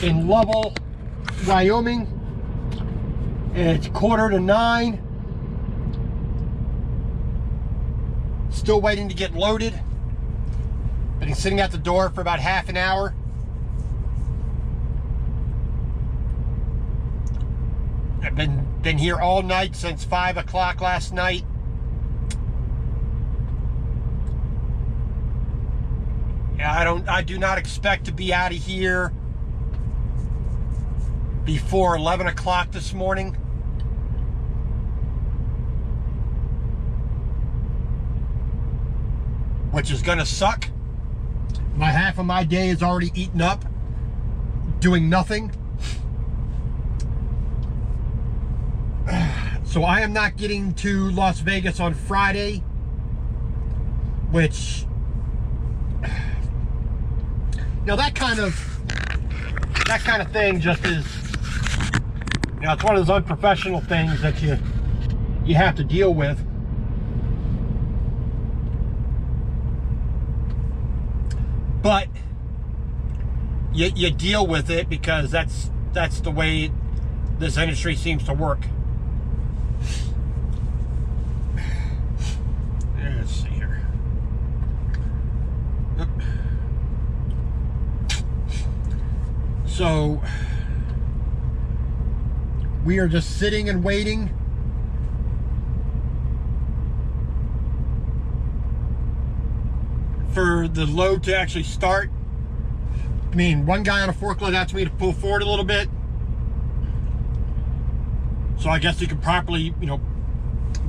in Lovell, Wyoming. It's 8:45. Still waiting to get loaded. Been sitting at the door for about half an hour. I've been here all night since 5 o'clock last night. Yeah, I do not expect to be out of here before 11 o'clock this morning. Which is gonna suck. Half of my day is already eaten up doing nothing. So I am not getting to Las Vegas on Friday, which, you know, that kind of thing just is, you know, it's one of those unprofessional things that you have to deal with. But you deal with it because that's the way this industry seems to work. Let's see here. So we are just sitting and waiting. For the load to actually start. I mean, one guy on a forklift asked me to pull forward a little bit. So I guess he could properly, you know,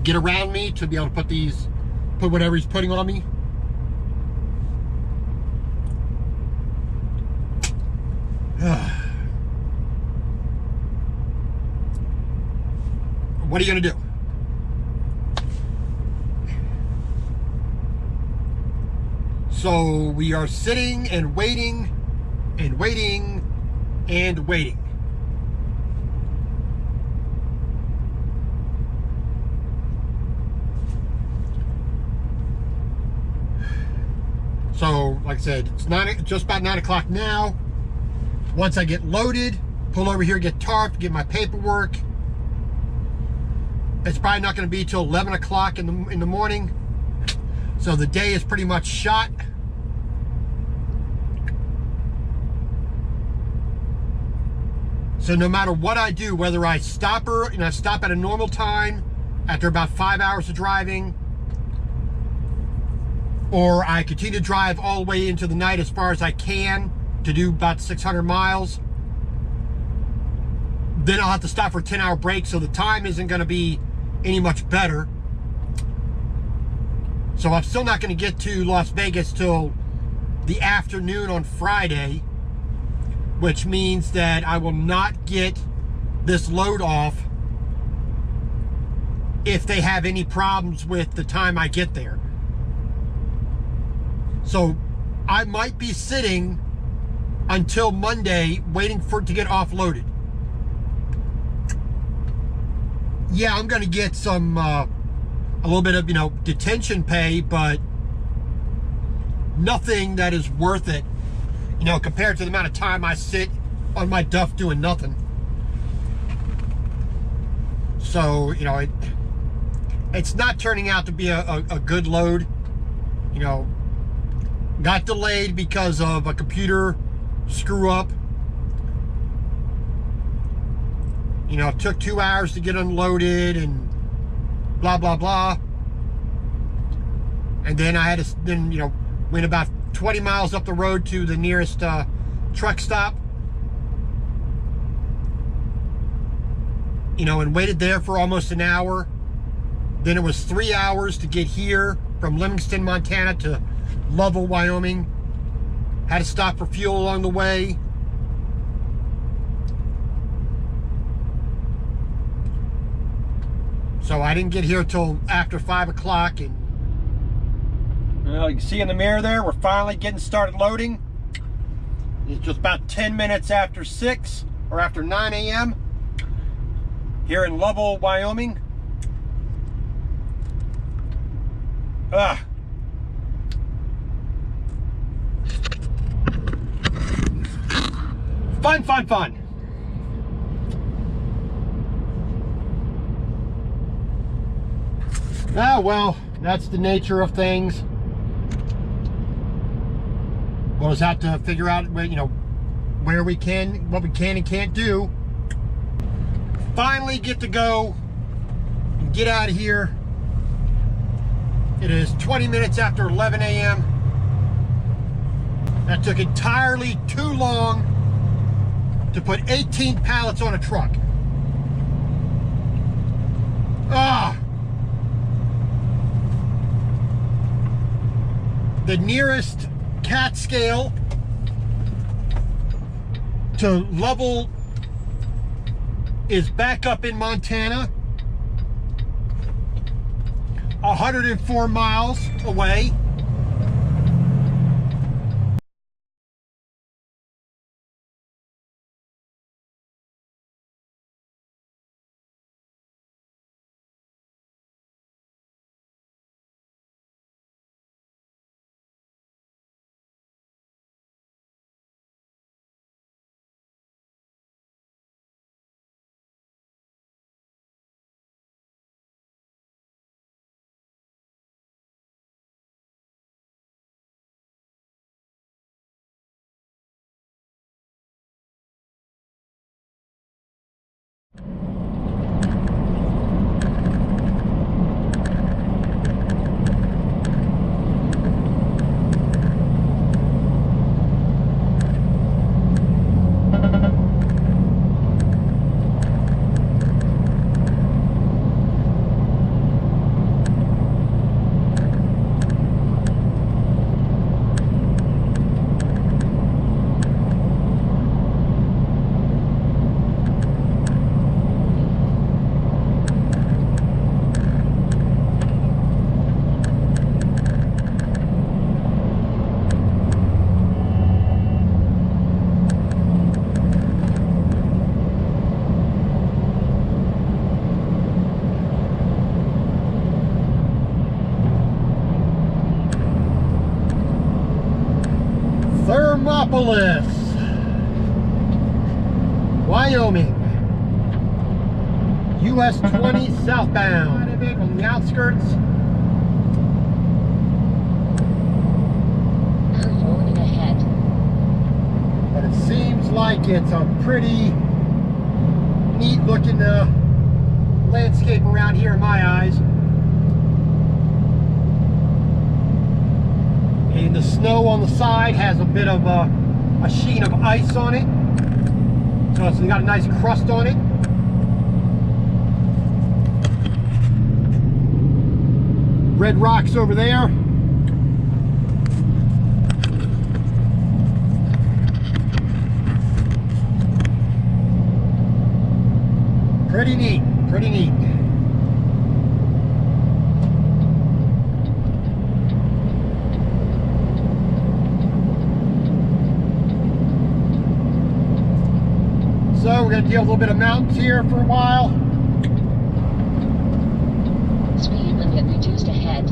get around me to be able to put whatever he's putting on me. What are you gonna do? So we are sitting and waiting and waiting and waiting. So, like I said, it's just about 9 o'clock now. Once I get loaded, pull over here, get tarped, get my paperwork. It's probably not going to be till 11 o'clock in the morning. So the day is pretty much shot. So no matter what I do, whether I stop her and I stop at a normal time after about 5 hours of driving, or I continue to drive all the way into the night as far as I can to do about 600 miles, then I'll have to stop for a 10-hour break, so the time isn't going to be any much better. So I'm still not going to get to Las Vegas till the afternoon on Friday, which means that I will not get this load off if they have any problems with the time I get there. So I might be sitting until Monday waiting for it to get offloaded. Yeah, I'm going to get some a little bit of, you know, detention pay, but nothing that is worth it, you know, compared to the amount of time I sit on my duff doing nothing. So, you know, it's not turning out to be a good load. You know, got delayed because of a computer screw up. You know, it took 2 hours to get unloaded and blah, blah, blah. And then I had to, you know, went about 20 miles up the road to the nearest truck stop. You know, and waited there for almost an hour. Then it was 3 hours to get here from Livingston, Montana to Lovell, Wyoming. Had to stop for fuel along the way. So I didn't get here till after 5 o'clock. And well, you can see in the mirror there, we're finally getting started loading. It's just about 10 minutes after 6 or after 9 a.m. here in Lovell, Wyoming. Fun, fun, fun. Ah, well, that's the nature of things. We'll just have to figure out, you know, where we can, what we can and can't do. Finally get to go and get out of here. It is 20 minutes after 11 a.m. That took entirely too long to put 18 pallets on a truck. Ah! The nearest CAT scale to level is back up in Montana, 104 miles away. Thermopolis, Wyoming, US 20 southbound. Quite a bit on the outskirts. Curve ahead. But it seems like it's a pretty neat looking landscape around here in my eyes. And the snow on the side has a bit of a sheen of ice on it. So it's got a nice crust on it. Red rocks over there. Pretty neat, pretty neat. So we're going to deal with a little bit of mountains here for a while. Speed limit reduced ahead.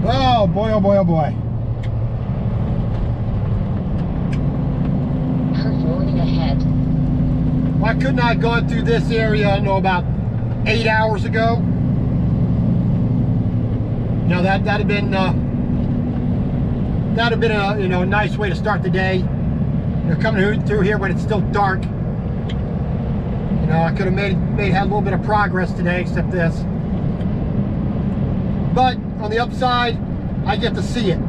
Oh boy, oh boy, oh boy. Curve warning ahead. Why couldn't I have gone through this area, I don't know, about 8 hours ago? You know, that'd have been a, you know, a nice way to start the day. You know, coming through here when it's still dark. You know, I could have had a little bit of progress today, except this. But on the upside, I get to see it.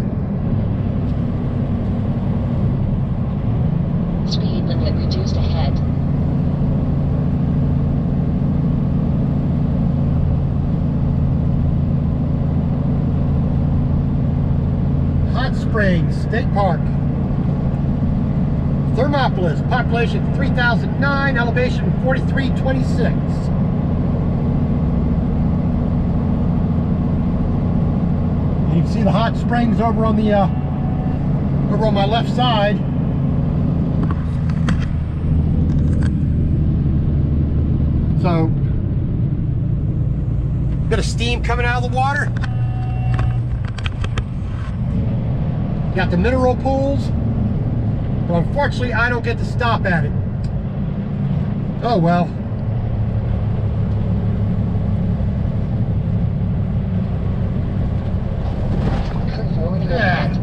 Speed limit reduced ahead. Hot Springs State Park. Thermopolis, population 3,009, elevation 4326. You can see the hot springs over on the over on my left side. So, a bit of steam coming out of the water. Got the mineral pools. But unfortunately, I don't get to stop at it. Oh well. Curve warning ahead.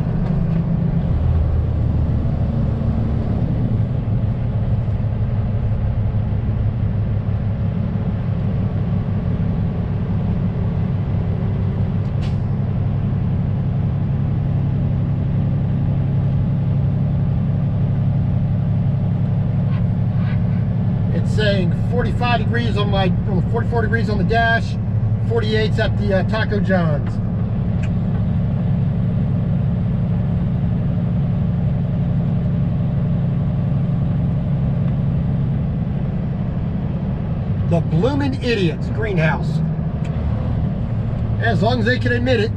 Saying 45 degrees on my 44 degrees on the dash, 48's at the Taco John's. The bloomin' idiots greenhouse. As long as they can admit it.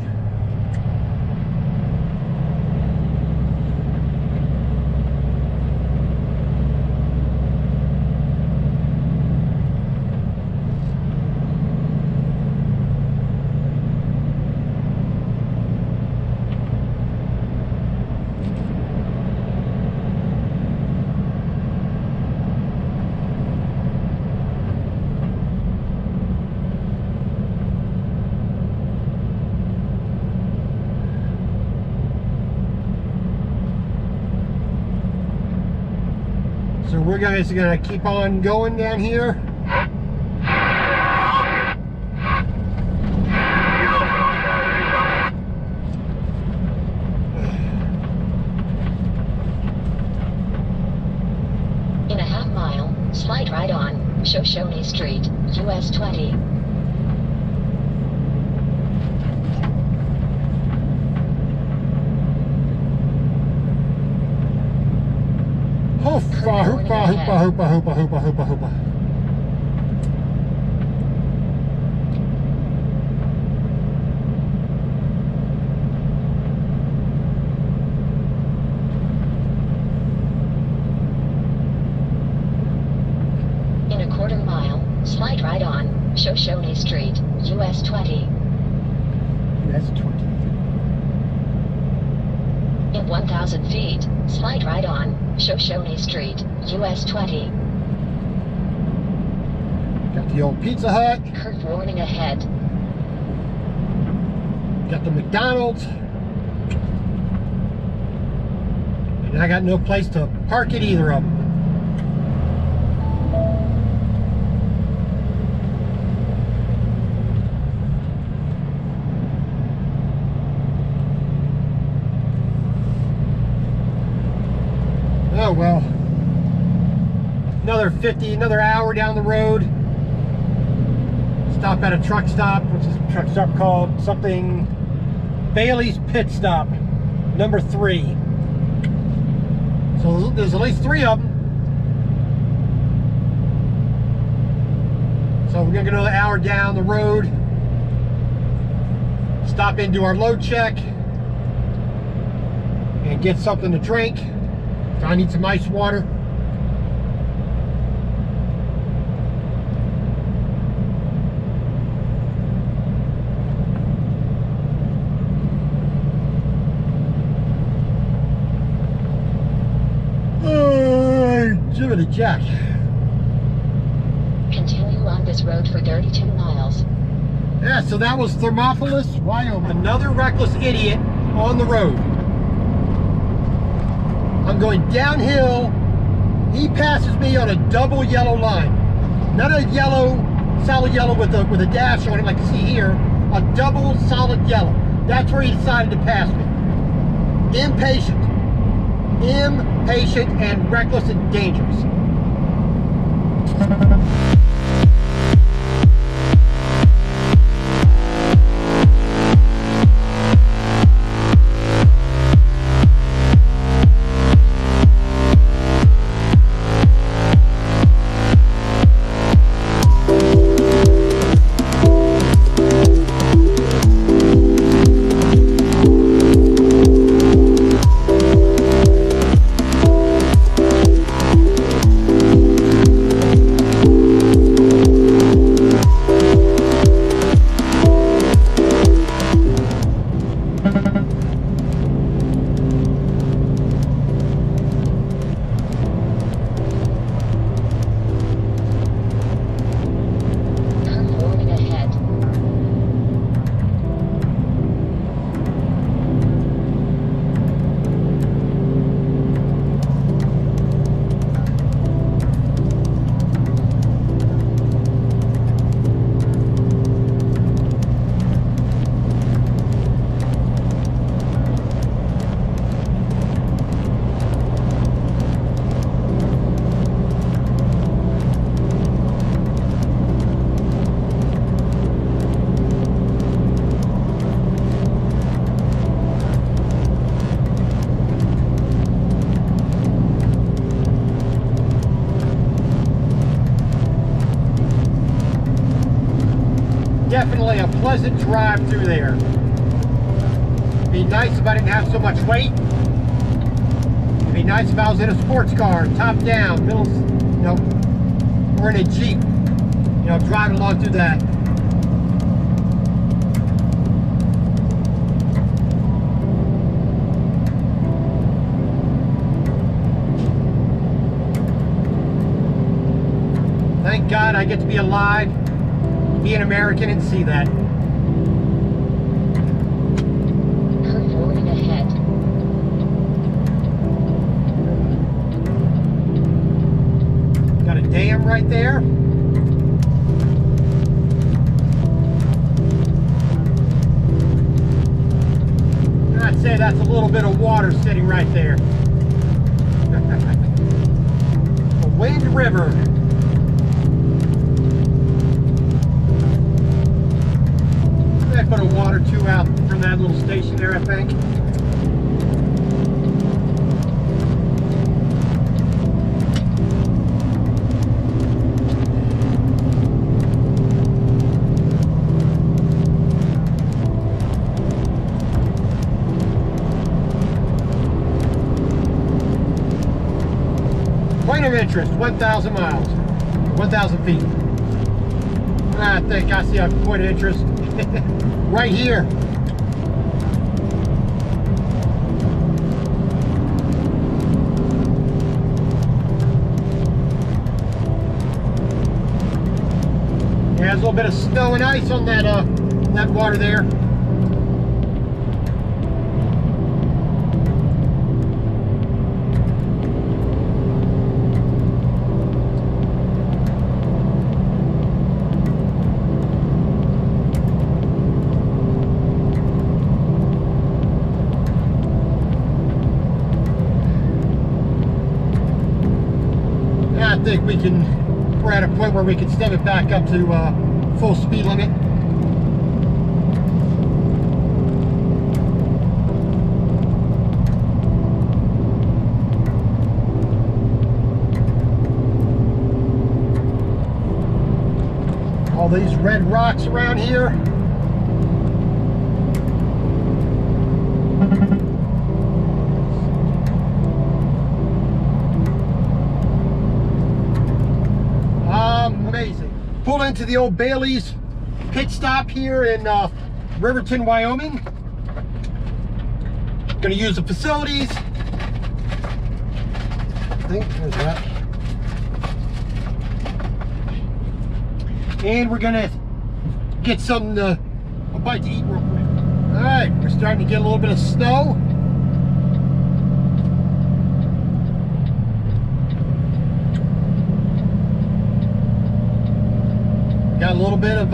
So we're guys gonna keep on going down here. In a half mile, slide right on Shoshone Street, US 20. Hoopa, hoopa, hoopa, hoopa, hoopa, hoopa, hoopa, hoopa. In a quarter mile, slide right on Shoshone Street, US 20. That's 20. In 1,000 feet, slide right on Shoshone Street, US 20. Got the old Pizza Hut. Curve warning ahead. Got the McDonald's. And I got no place to park at either of them. Oh well, another hour down the road. Stop at a truck stop, which is a truck stop called something Bailey's Pit Stop, number 3. So there's at least 3 of them. So we're gonna go another hour down the road. Stop in, do our load check, and get something to drink. I need some ice water. Jiminy Jack. Continue on this road for 32 miles. Yeah, so that was Thermopolis, Wyoming. Another reckless idiot on the road. I'm going downhill. He passes me on a double yellow line. Not a yellow, solid yellow with a dash on it like you see here. A double solid yellow. That's where he decided to pass me. Impatient. Impatient and reckless and dangerous. Definitely a pleasant drive through there. It'd be nice if I didn't have so much weight. It'd be nice if I was in a sports car, top down, middle, you know, or in a Jeep, you know, driving along through that. Thank God I get to be alive, be an American, and see that. Curve forward ahead. Got a dam right there. I'd say that's a little bit of water sitting right there. The Wind River. I put a water too out from that little station there, I think. Point of interest, 1,000 miles, 1,000 feet. I think I see a point of interest right here. Yeah, there's a little bit of snow and ice on that water there. I think we're at a point where we can step it back up to full speed limit. All these red rocks around here. Amazing. Pulled into the old Bailey's pit stop here in Riverton, Wyoming. Gonna use the facilities. I think there's that. And we're gonna get something a bite to eat real quick. All right, we're starting to get a little bit of snow. Got a little bit of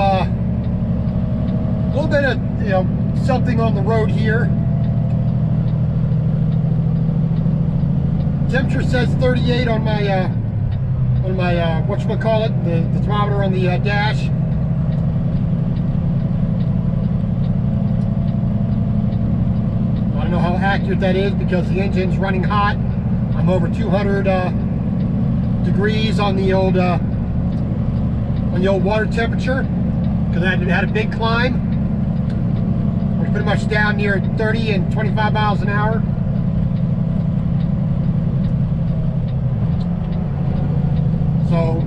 you know, something on the road here. Temperature says 38 on my whatchamacallit, the thermometer on the dash. I don't know how accurate that is because the engine's running hot. I'm over 200 degrees on the old water temperature because I had a big climb. We're pretty much down near 30 and 25 miles an hour. So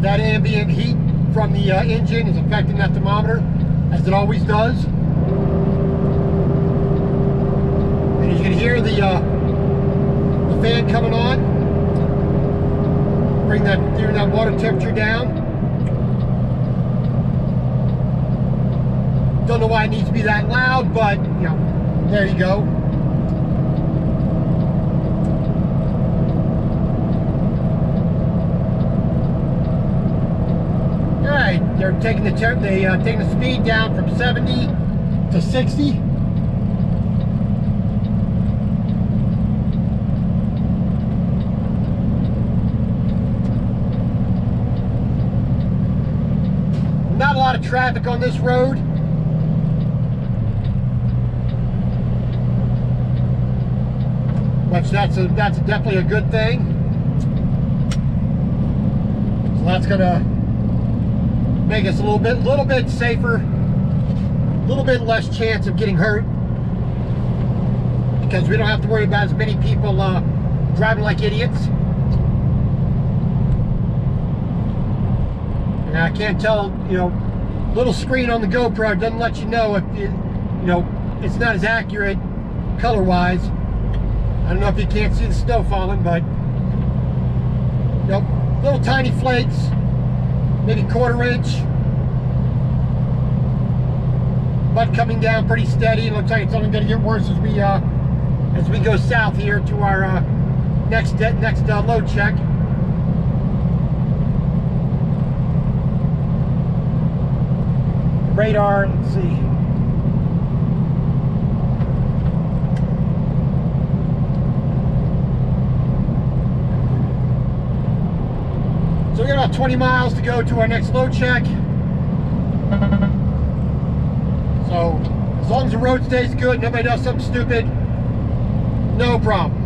that ambient heat from the engine is affecting that thermometer, as it always does. And you can hear the fan coming on, bring that water temperature down. Don't know why it needs to be that loud, but you know, there you go. Alright, they're taking the speed down from 70 to 60. Not a lot of traffic on this road. Which that's definitely a good thing. So that's gonna make us a little bit safer, a little bit less chance of getting hurt, because we don't have to worry about as many people driving like idiots. And I can't tell, you know, little screen on the GoPro doesn't let you know if you know, it's not as accurate color-wise. I don't know if you can't see the snow falling, but you know, little tiny flakes, maybe 1/4 inch. But coming down pretty steady. It looks like it's only going to get worse as we go south here to our next load check. Radar, let's see. So we got about 20 miles to go to our next load check. So as long as the road stays good, nobody does something stupid, no problem.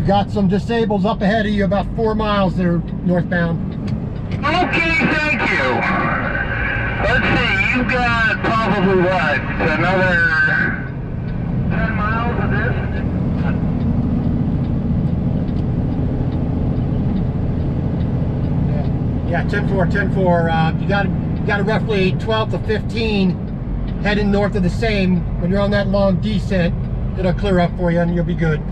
Got some disables up ahead of you, about 4 miles there northbound. Okay, thank you. Let's see, you've got probably what, another 10 miles of this? Yeah, 10-4, 10-4. You got roughly 12 to 15 heading north of the same. When you're on that long descent, it'll clear up for you and you'll be good.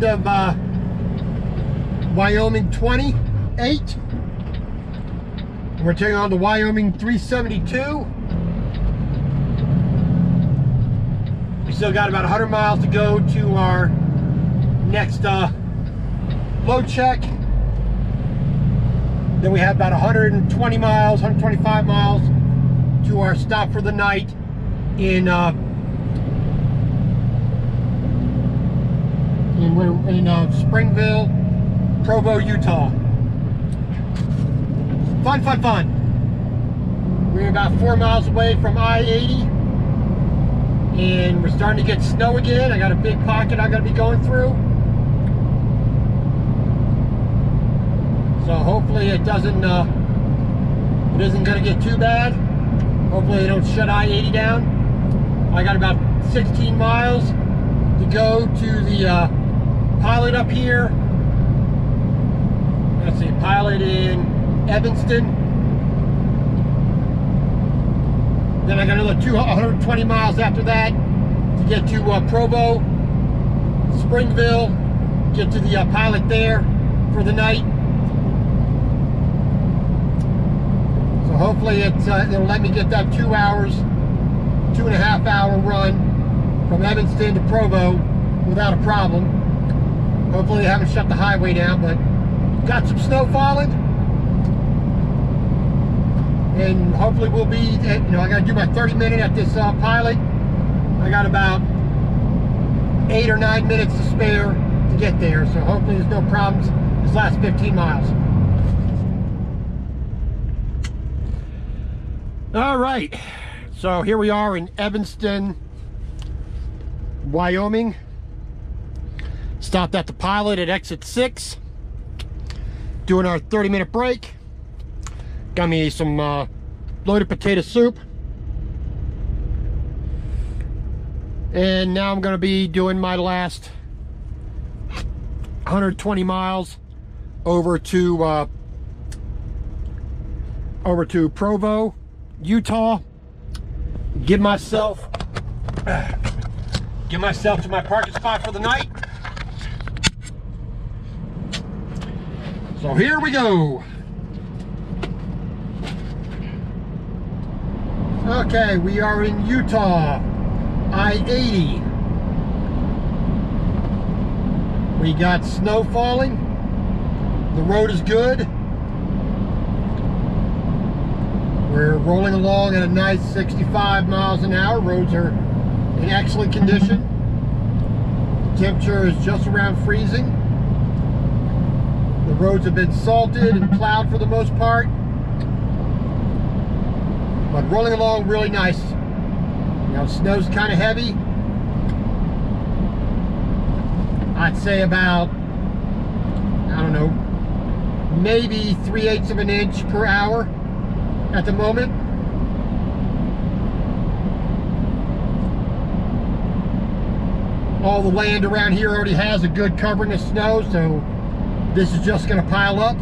end of Wyoming 28. We're taking on the Wyoming 372. We still got about 100 miles to go to our next load check. Then we have about 120 miles, 125 miles to our stop for the night in Springville, Provo, Utah. Fun, fun, fun. We're about 4 miles away from I-80, and we're starting to get snow again. I got a big pocket I'm going to be going through. So hopefully it isn't going to get too bad. Hopefully they don't shut I-80 down. I got about 16 miles to go to the pilot up here. Let's see, pilot in Evanston. Then I got another 120 miles after that to get to Provo, Springville, get to the pilot there for the night. So hopefully it'll let me get that 2 hours, 2.5 hour run from Evanston to Provo without a problem. Hopefully they haven't shut the highway down, but got some snow falling. And hopefully we'll be, I got to do my 30-minute at this pilot. I got about 8 or 9 minutes to spare to get there, so hopefully there's no problems this last 15 miles. All right, so here we are in Evanston, Wyoming. Stopped at the pilot at exit 6. Doing our 30-minute break. Got me some loaded potato soup. And now I'm going to be doing my last 120 miles over to Provo, Utah. Give myself to my parking spot for the night. So here we go. Okay, we are in Utah, I-80. We got snow falling. The road is good. We're rolling along at a nice 65 miles an hour. Roads are in excellent condition. The temperature is just around freezing. The roads have been salted and plowed for the most part. But rolling along really nice. Snow's kind of heavy. I'd say about, I don't know, maybe 3/8 of an inch per hour at the moment. All the land around here already has a good covering of snow, so this is just going to pile up.